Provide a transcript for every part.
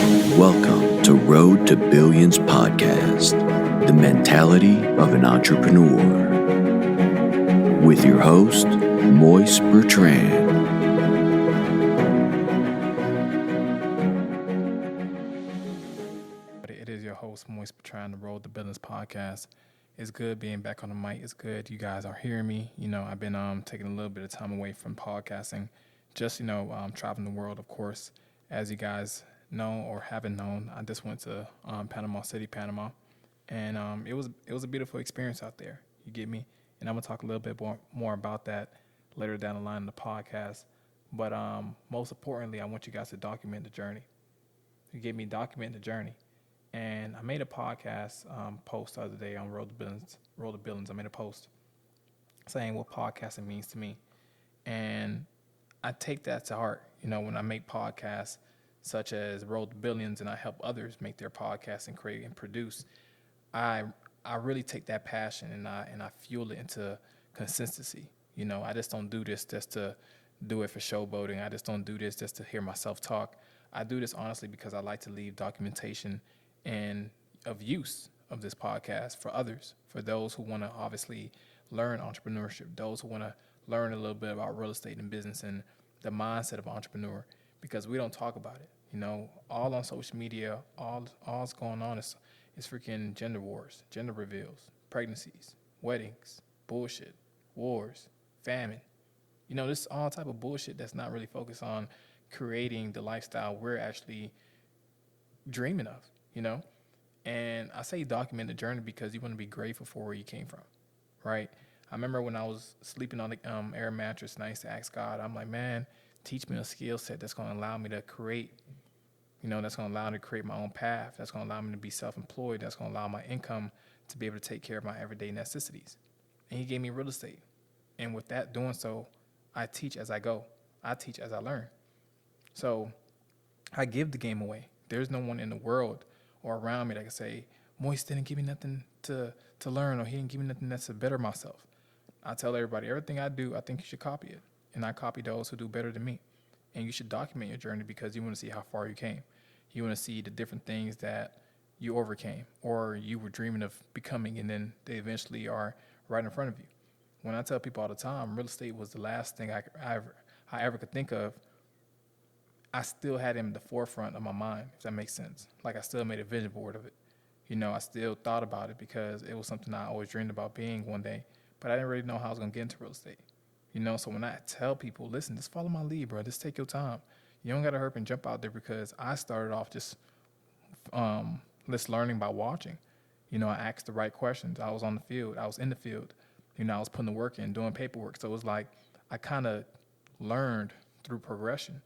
Welcome to Road to Billions podcast, the mentality of an entrepreneur. With your host, Moise Bertrand. It is your host, Moise Bertrand, the Road to Billions podcast. It's good being back on the mic. It's good you guys are hearing me. I've been taking a little bit of time away from podcasting, just traveling the world, of course. As you guys know or haven't known, I just went to Panama City, Panama, and it was a beautiful experience out there. You get me? And I'm gonna talk a little bit more about that later down the line in the podcast. But most importantly, I want you guys to document the journey. You get me? Document the journey. And I made a podcast post the other day on Road to Billions. I made a post saying what podcasting means to me, and I take that to heart. When I make podcasts such as Road to Billions, and I help others make their podcasts and create and produce, I really take that passion and I fuel it into consistency. I just don't do this just to do it for showboating. I just don't do this just to hear myself talk. I do this honestly because I like to leave documentation and of use of this podcast for others, for those who want to obviously learn entrepreneurship, those who want to learn a little bit about real estate and business and the mindset of entrepreneur, because we don't talk about it. All on social media, all's going on is freaking gender wars, gender reveals, pregnancies, weddings, bullshit, wars, famine. This all type of bullshit that's not really focused on creating the lifestyle we're actually dreaming of. And I say document the journey because you want to be grateful for where you came from, right? I remember when I was sleeping on the air mattress and I used to ask God, I'm like, man, teach me a skill set that's going to allow me to create, that's going to allow me to create my own path. That's going to allow me to be self-employed. That's going to allow my income to be able to take care of my everyday necessities. And he gave me real estate. And with that doing so, I teach as I go. I teach as I learn. So I give the game away. There's no one in the world or around me that can say, Moise didn't give me nothing to learn, or he didn't give me nothing that's to better myself. I tell everybody, everything I do, I think you should copy it. And I copy those who do better than me. And you should document your journey because you want to see how far you came. You want to see the different things that you overcame or you were dreaming of becoming, and then they eventually are right in front of you. When I tell people all the time, real estate was the last thing I ever could think of, I still had him in the forefront of my mind, if that makes sense. Like I still made a vision board of it. I still thought about it because it was something I always dreamed about being one day, but I didn't really know how I was going to get into real estate. So when I tell people, listen, just follow my lead, bro. Just take your time. You don't got to hurry and jump out there, because I started off just learning by watching. I asked the right questions. I was on the field. I was in the field. I was putting the work in, doing paperwork. So it was like I kind of learned through progression,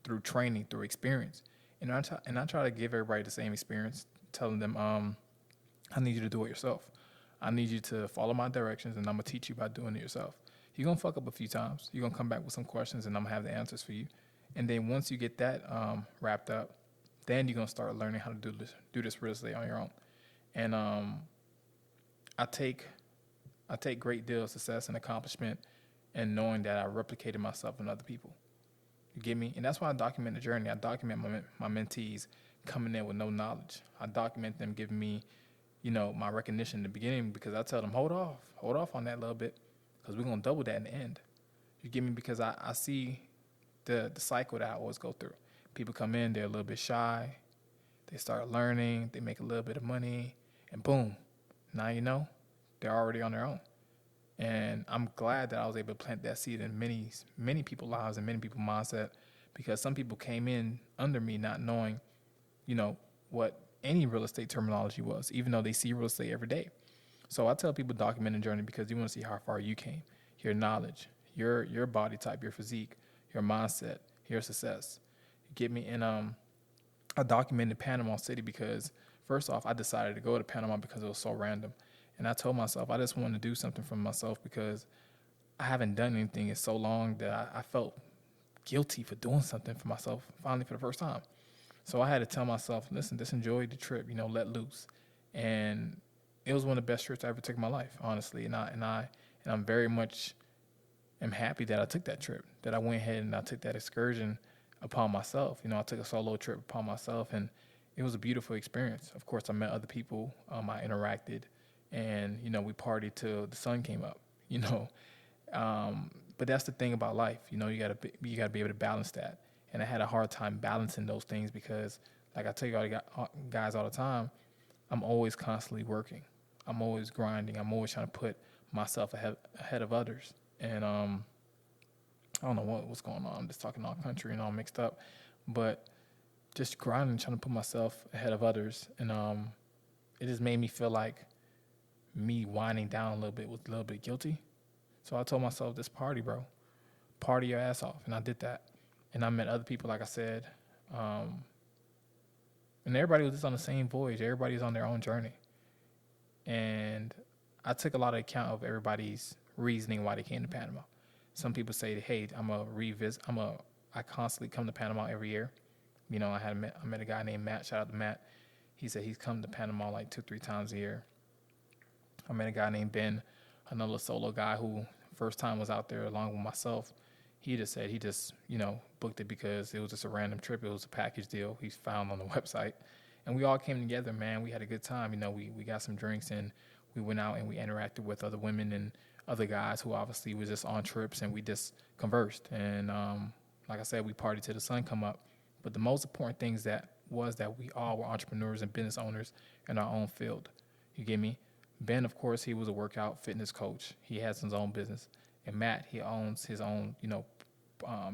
through training, through experience. And I try to give everybody the same experience, telling them, I need you to do it yourself. I need you to follow my directions, and I'm going to teach you by doing it yourself. You're going to fuck up a few times. You're going to come back with some questions, and I'm going to have the answers for you. And then once you get that wrapped up, then you're going to start learning how to do this real estate on your own. And I take great deal of success and accomplishment in knowing that I replicated myself in other people. You get me? And that's why I document the journey. I document my mentees coming in with no knowledge. I document them giving me, my recognition in the beginning, because I tell them, hold off on that a little bit, because we're going to double that in the end. You get me? Because I see the cycle that I always go through. People come in, they're a little bit shy. They start learning. They make a little bit of money. And boom, now they're already on their own. And I'm glad that I was able to plant that seed in many people's lives and many people's mindset, because some people came in under me not knowing, what any real estate terminology was, even though they see real estate every day. So I tell people document the journey because you want to see how far you came, your knowledge, your body type, your physique, your mindset, your success. You get me? And I documented Panama City because, first off, I decided to go to Panama because it was so random. And I told myself I just wanted to do something for myself because I haven't done anything in so long that I felt guilty for doing something for myself, finally for the first time. So I had to tell myself, listen, just enjoy the trip, let loose. And it was one of the best trips I ever took in my life, honestly. And I'm very much am happy that I took that trip, that I went ahead and I took that excursion upon myself. You know, I took a solo trip upon myself, and it was a beautiful experience. Of course, I met other people. I interacted, and you know, we partied till the sun came up. You know, but that's the thing about life. You know, you gotta be able to balance that. And I had a hard time balancing those things because, like I tell you guys all the time, I'm always constantly working. I'm always grinding. I'm always trying to put myself ahead of others. And I don't know what's going on. I'm just talking all country and all mixed up, but just grinding, trying to put myself ahead of others. And it just made me feel like me winding down a little bit was a little bit guilty. So I told myself, this party, bro, party your ass off. And I did that. And I met other people, like I said. And everybody was just on the same voyage. Everybody was on their own journey. And I took a lot of account of everybody's reasoning why they came to Panama. Some people say, hey, I constantly come to Panama every year. You know, I met a guy named Matt. Shout out to Matt. He said he's come to Panama like 2-3 times a year. I met a guy named Ben, another solo guy who first time was out there along with myself. He just said he just, you know, booked it because it was just a random trip. It was a package deal he found on the website. And we all came together, man. We had a good time. You know, we got some drinks and we went out and we interacted with other women and other guys who obviously was just on trips, and we just conversed. And like I said, we partied till the sun come up. But the most important things that we all were entrepreneurs and business owners in our own field. You get me? Ben, of course, he was a workout fitness coach. He has his own business. And Matt, he owns his own, you know,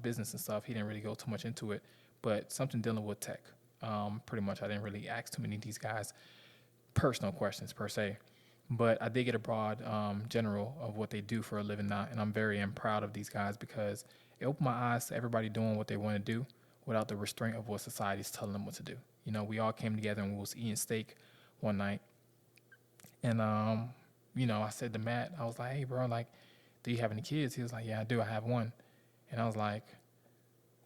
business and stuff. He didn't really go too much into it, but something dealing with tech. Pretty much, I didn't really ask too many of these guys personal questions per se, but I did get a broad general of what they do for a living now, and I'm very proud of these guys because it opened my eyes to everybody doing what they want to do without the restraint of what society's telling them what to do. You know, we all came together and we was eating steak one night, and you know, I said to Matt, I was like, hey, bro, like, do you have any kids? He was like, yeah, I do. I have one. And I was like,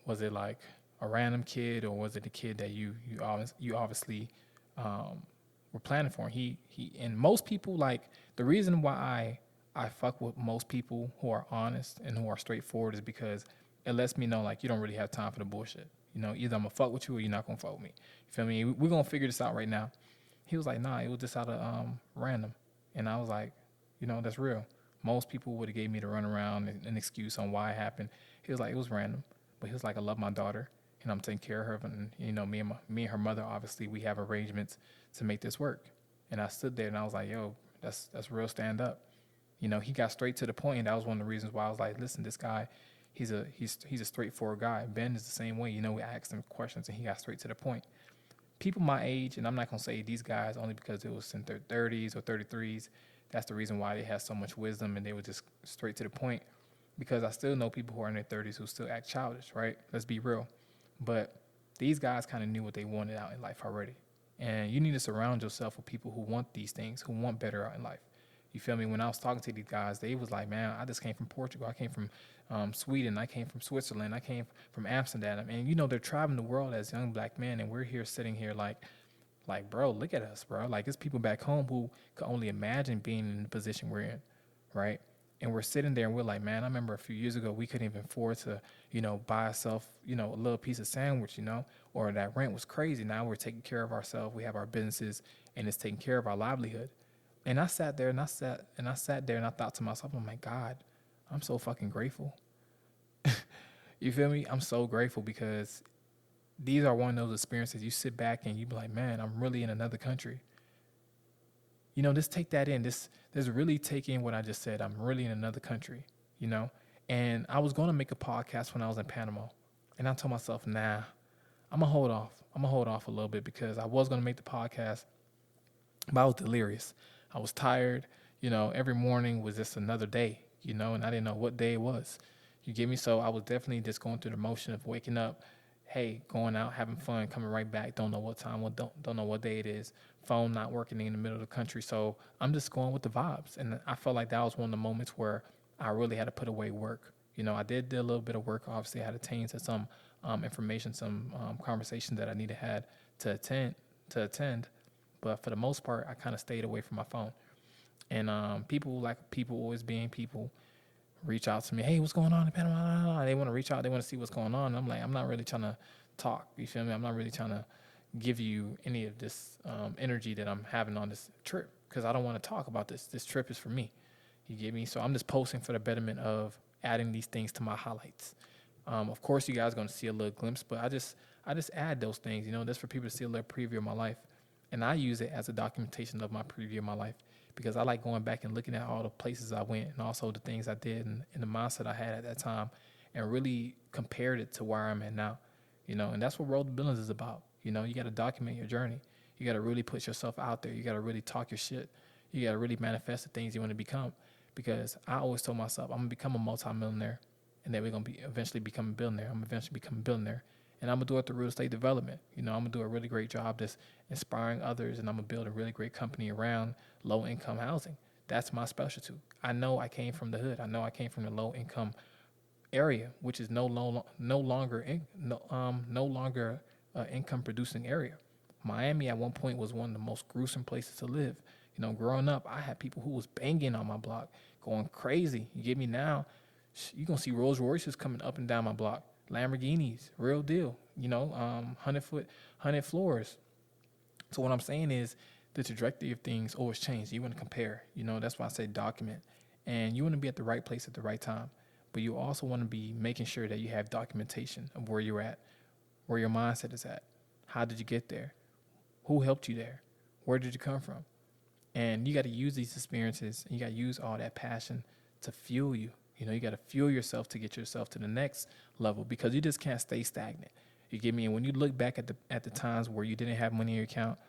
was it like a random kid, or was it a kid that you obviously were planning for? And most people, like, the reason why I fuck with most people who are honest and who are straightforward is because it lets me know, like, you don't really have time for the bullshit. You know, either I'm gonna fuck with you or you're not gonna fuck with me. You feel me? We're gonna figure this out right now. He was like, nah, it was just out of random. And I was like, you know, that's real. Most people would have gave me the runaround and an excuse on why it happened. He was like, it was random. But he was like, I love my daughter, and I'm taking care of her. And, you know, me and her mother, obviously, we have arrangements to make this work. And I stood there and I was like, yo, that's real stand up. You know, he got straight to the point, and that was one of the reasons why I was like, listen, this guy, he's a straightforward guy. Ben is the same way. You know, we asked him questions and he got straight to the point. People my age, and I'm not gonna say these guys only because it was in their 30s or 33s. That's the reason why they have so much wisdom and they were just straight to the point. Because I still know people who are in their 30s who still act childish, right? Let's be real. But these guys kind of knew what they wanted out in life already. And you need to surround yourself with people who want these things, who want better out in life. You feel me? When I was talking to these guys, they was like, man, I just came from Portugal. I came from Sweden. I came from Switzerland. I came from Amsterdam. And, you know, they're traveling the world as young black men, and we're here sitting here like, bro, look at us, bro. Like, it's people back home who could only imagine being in the position we're in, right? And we're sitting there and we're like, man, I remember a few years ago, we couldn't even afford to, you know, buy ourselves, you know, a little piece of sandwich, you know, or that rent was crazy. Now we're taking care of ourselves. We have our businesses, and it's taking care of our livelihood. And I sat there and I thought to myself, oh my God, I'm so fucking grateful. You feel me? I'm so grateful because these are one of those experiences you sit back and you be like, man, I'm really in another country. You know, just take that in. This really take in what I just said. I'm really in another country, you know? And I was going to make a podcast when I was in Panama. And I told myself, nah, I'm going to hold off. I'm going to hold off a little bit because I was going to make the podcast, but I was delirious. I was tired. You know, every morning was just another day, you know, and I didn't know what day it was. You get me? So I was definitely just going through the motion of waking up, hey, going out, having fun, coming right back. Don't know what time, don't know what day it is. Phone not working in the middle of the country. So I'm just going with the vibes. And I felt like that was one of the moments where I really had to put away work. You know, I did a little bit of work. Obviously, I had to attain to some information, some conversation that I needed to attend. But for the most part, I kind of stayed away from my phone. And people always being people, reach out to me. Hey, what's going on in Panama? They want to reach out. They want to see what's going on. And I'm like, I'm not really trying to talk. You feel me? I'm not really trying to give you any of this energy that I'm having on this trip because I don't want to talk about this. This trip is for me. You get me? So I'm just posting for the betterment of adding these things to my highlights. Of course, you guys are going to see a little glimpse, but I just add those things, just for people to see a little preview of my life. And I use it as a documentation of my preview of my life because I like going back and looking at all the places I went and also the things I did and the mindset I had at that time and really compared it to where I'm at now, and that's what Road to Billions is about. You got to document your journey. You got to really put yourself out there. You got to really talk your shit. You got to really manifest the things you want to become because I always told myself I'm going to become a multimillionaire and then we're going to eventually become a billionaire. I'm eventually become a billionaire. And I'm going to do it through real estate development. I'm going to do a really great job that's inspiring others, and I'm going to build a really great company around low-income housing. That's my specialty. I know I came from the hood. I know I came from the low-income area, which is no longer income-producing area. Miami at one point was one of the most gruesome places to live. Growing up, I had people who was banging on my block, going crazy. You get me now? You're going to see Rolls Royces coming up and down my block. Lamborghinis, real deal, 100 floors. So what I'm saying is the trajectory of things always change. You want to compare, that's why I say document. And you want to be at the right place at the right time. But you also want to be making sure that you have documentation of where you're at, where your mindset is at. How did you get there? Who helped you there? Where did you come from? And you got to use these experiences and you got to use all that passion to fuel you. You got to fuel yourself to get yourself to the next level because you just can't stay stagnant. You get me? And when you look back at the times where you didn't have money in your account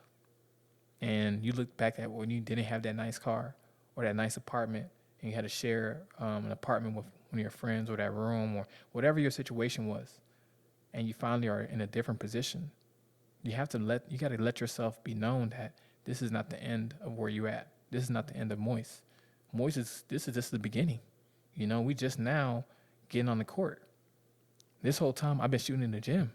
and you look back at when you didn't have that nice car or that nice apartment and you had to share an apartment with one of your friends or that room or whatever your situation was, and you finally are in a different position, you got to let yourself be known that this is not the end of where you're at. This is not the end of Moist. This is just the beginning. We just now getting on the court. This whole time I've been shooting in the gym.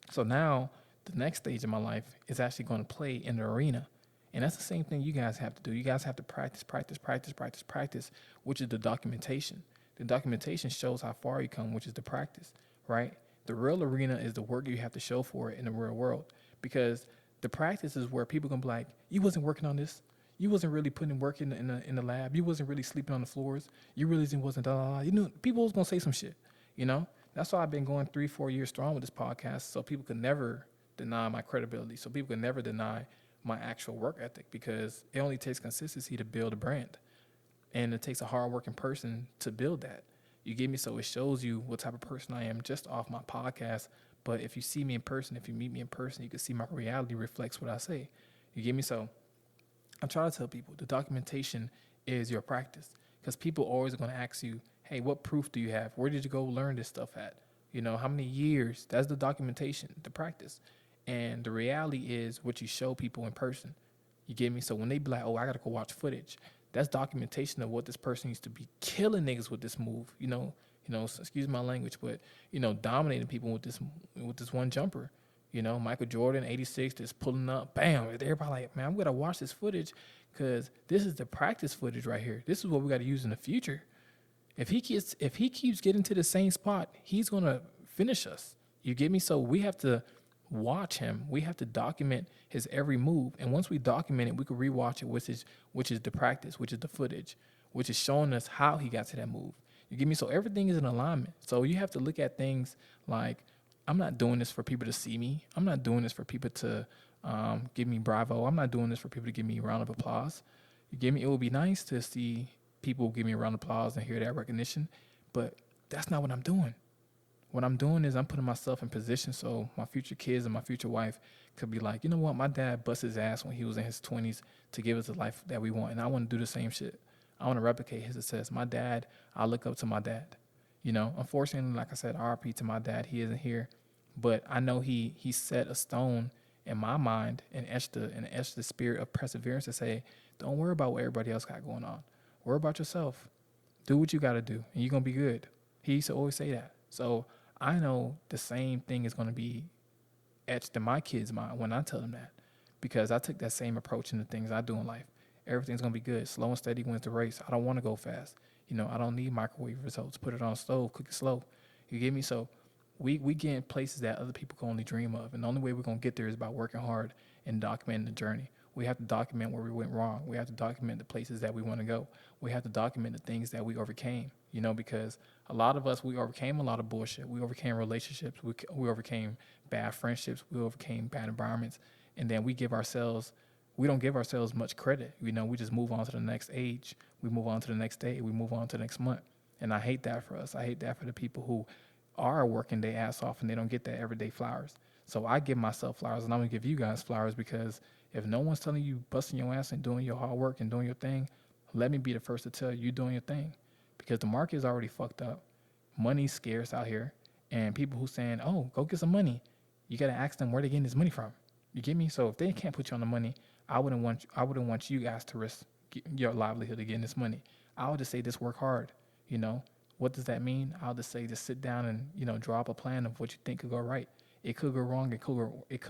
So now the next stage of my life is actually going to play in the arena. And that's the same thing you guys have to do. You guys have to practice, which is the documentation. The documentation shows how far you come, which is the practice, right? The real arena is the work you have to show for it in the real world. Because the practice is where people can be like, you wasn't working on this. You wasn't really putting in work in the lab. You wasn't really sleeping on the floors. You really wasn't people was gonna say some shit. That's why I've been going 3-4 years strong with this podcast, so people could never deny my credibility. So people could never deny my actual work ethic because it only takes consistency to build a brand, and it takes a hardworking person to build that. You get me? So it shows you what type of person I am just off my podcast. But if you see me in person, if you meet me in person, you can see my reality reflects what I say. You get me? So I'm trying to tell people the documentation is your practice because people always are going to ask you, hey, what proof do you have? Where did you go learn this stuff at? How many years? That's the documentation, the practice. And the reality is what you show people in person. You get me? So when they be like, oh, I got to go watch footage, that's documentation of what this person used to be killing niggas with this move, excuse my language, but, dominating people with this one jumper. Michael Jordan, 86, just pulling up, bam. Everybody like, man, I'm going to watch this footage because this is the practice footage right here. This is what we got to use in the future. If he keeps getting to the same spot, he's going to finish us. You get me? So we have to watch him. We have to document his every move. And once we document it, we can rewatch it, which is the practice, which is the footage, which is showing us how he got to that move. You get me? So everything is in alignment. So you have to look at things like, I'm not doing this for people to see me. I'm not doing this for people to give me bravo. I'm not doing this for people to give me a round of applause. You get me? It would be nice to see people give me a round of applause and hear that recognition, but that's not what I'm doing. What I'm doing is I'm putting myself in position so my future kids and my future wife could be like, you know what? My dad busted his ass when he was in his 20s to give us the life that we want, and I want to do the same shit. I want to replicate his success. My dad, I look up to my dad. Unfortunately, like I said, RP to my dad. He isn't here. But I know he set a stone in my mind and etched the spirit of perseverance to say, don't worry about what everybody else got going on. Worry about yourself. Do what you got to do, and you're going to be good. He used to always say that. So I know the same thing is going to be etched in my kids' mind when I tell them that, because I took that same approach in the things I do in life. Everything's going to be good. Slow and steady wins the race. I don't want to go fast. I don't need microwave results. Put it on a stove, cook it slow. You get me? So we get in places that other people can only dream of. And the only way we're going to get there is by working hard and documenting the journey. We have to document where we went wrong. We have to document the places that we want to go. We have to document the things that we overcame, because a lot of us, we overcame a lot of bullshit. We overcame relationships. We overcame bad friendships. We overcame bad environments. And then we don't give ourselves much credit. We just move on to the next age. We move on to the next day. We move on to the next month. And I hate that for us. I hate that for the people who are working their ass off and they don't get that everyday flowers. So I give myself flowers, and I'm going to give you guys flowers, because if no one's telling you busting your ass and doing your hard work and doing your thing, let me be the first to tell you doing your thing, because the market is already fucked up. Money's scarce out here, and people who saying, oh, go get some money, you got to ask them where they getting this money from. You get me? So if they can't put you on the money, I wouldn't want you guys to risk your livelihood to getting this money. I would just say just work hard. What does that mean? I'll just say just sit down and draw up a plan of what you think could go right. It could go wrong. It could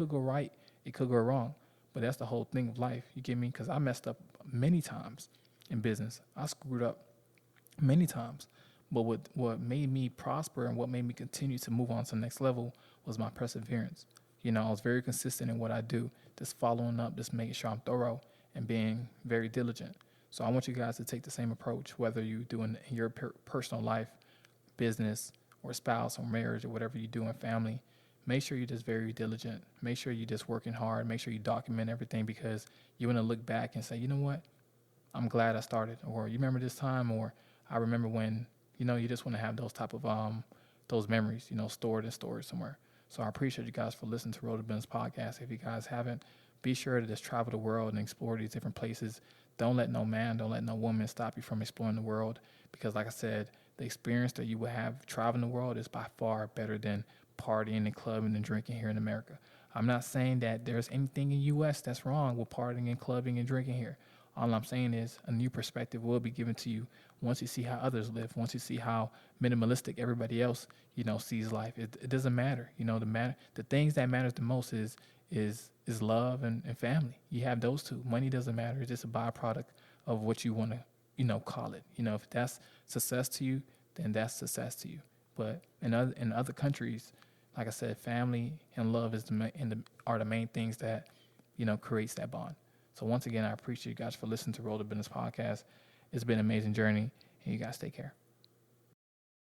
go right. It could go wrong. But that's the whole thing of life. You get me? Because I messed up many times in business. I screwed up many times. But what made me prosper and what made me continue to move on to the next level was my perseverance. I was very consistent in what I do, just following up, just making sure I'm thorough and being very diligent. So I want you guys to take the same approach, whether you do in your personal life, business, or spouse, or marriage, or whatever you do in family. Make sure you're just very diligent. Make sure you're just working hard. Make sure you document everything, because you want to look back and say, you know what? I'm glad I started. Or you remember this time, or I remember when, you just want to have those type of those memories, stored in storage somewhere. So I appreciate you guys for listening to Road to Business Podcast. If you guys haven't, be sure to just travel the world and explore these different places. Don't let no man, don't let no woman stop you from exploring the world, because like I said, the experience that you will have traveling the world is by far better than partying and clubbing and drinking here in America. I'm not saying that there's anything in U.S. that's wrong with partying and clubbing and drinking here. All I'm saying is a new perspective will be given to you once you see how others live, once you see how minimalistic everybody else, sees life. It doesn't matter. The things that matters the most is love and family. You have those two. Money doesn't matter. It's just a byproduct of what you want to, call it. If that's success to you, then that's success to you. But in other countries, like I said, family and love are the main things that, creates that bond. So once again, I appreciate you guys for listening to Road to Business Podcast. It's been an amazing journey, and you guys take care.